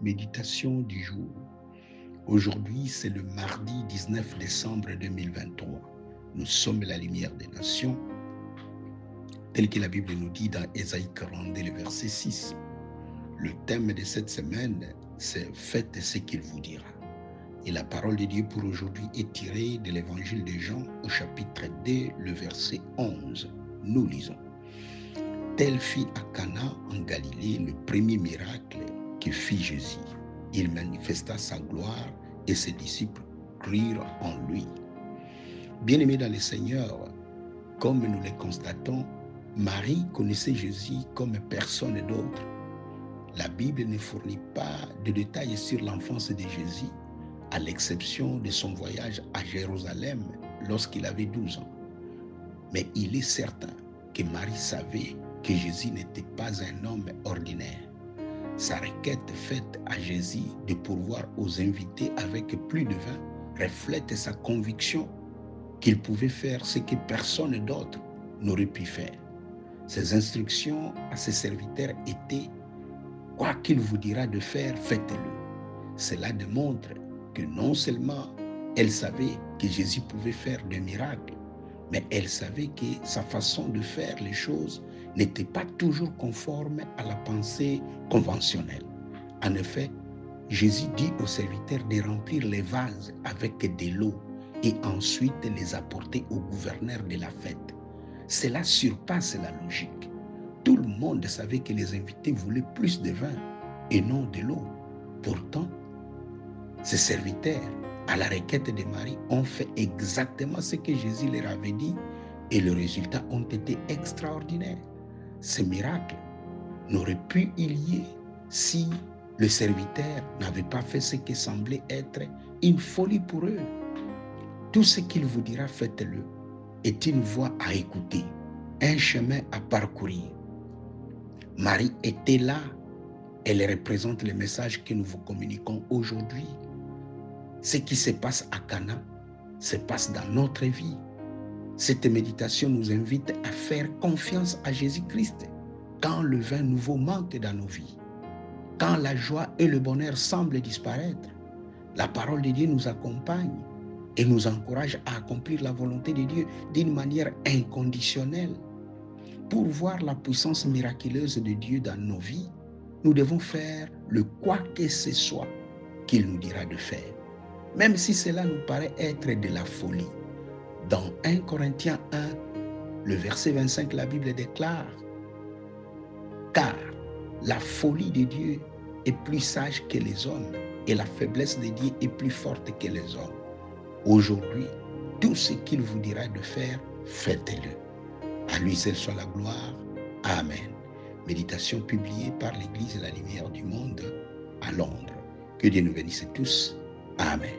Méditation du jour. Aujourd'hui, c'est le mardi 19 décembre 2023. Nous sommes la lumière des nations, tel que la Bible nous dit dans Ésaïe 42, le verset 6. Le thème de cette semaine, c'est « Faites ce qu'il vous dira ». Et la parole de Dieu pour aujourd'hui est tirée de l'évangile de Jean au chapitre 2, le verset 11. Nous lisons. Tel fit à Cana en Galilée le premier miracle que fit Jésus. Il manifesta sa gloire et ses disciples crurent en lui. Bien-aimés dans le Seigneur, comme nous le constatons, Marie connaissait Jésus comme personne d'autre. La Bible ne fournit pas de détails sur l'enfance de Jésus, à l'exception de son voyage à Jérusalem lorsqu'il avait 12 ans. Mais il est certain que Marie savait que Jésus n'était pas un homme ordinaire. Sa requête faite à Jésus de pourvoir aux invités avec plus de vin reflète sa conviction qu'il pouvait faire ce que personne d'autre n'aurait pu faire. Ses instructions à ses serviteurs étaient « Quoi qu'il vous dira de faire, faites-le ». Cela démontre que non seulement elle savait que Jésus pouvait faire des miracles, mais elle savait que sa façon de faire les choses n'était pas toujours conforme à la pensée conventionnelle. En effet, Jésus dit aux serviteurs de remplir les vases avec de l'eau et ensuite les apporter au gouverneur de la fête. Cela surpasse la logique. Tout le monde savait que les invités voulaient plus de vin et non de l'eau. Pourtant, ces serviteurs, à la requête de Marie, ont fait exactement ce que Jésus leur avait dit et les résultats ont été extraordinaires. Ce miracle n'aurait pu y lier si le serviteur n'avait pas fait ce qui semblait être une folie pour eux. Tout ce qu'il vous dira, faites-le, est une voie à écouter, un chemin à parcourir. Marie était là. Elle représente le message que nous vous communiquons aujourd'hui. Ce qui se passe à Cana se passe dans notre vie. Cette méditation nous invite à faire confiance à Jésus-Christ quand le vin nouveau manque dans nos vies, quand la joie et le bonheur semblent disparaître. La parole de Dieu nous accompagne et nous encourage à accomplir la volonté de Dieu d'une manière inconditionnelle. Pour voir la puissance miraculeuse de Dieu dans nos vies, nous devons faire le quoi que ce soit qu'il nous dira de faire, même si cela nous paraît être de la folie. Dans 1 Corinthiens 1, le verset 25, la Bible déclare « Car la folie de Dieu est plus sage que les hommes et la faiblesse de Dieu est plus forte que les hommes. Aujourd'hui, tout ce qu'il vous dira de faire, faites-le. À lui seul soit la gloire. Amen. » Méditation publiée par l'Église La Lumière du Monde à Londres. Que Dieu nous bénisse tous. Amen.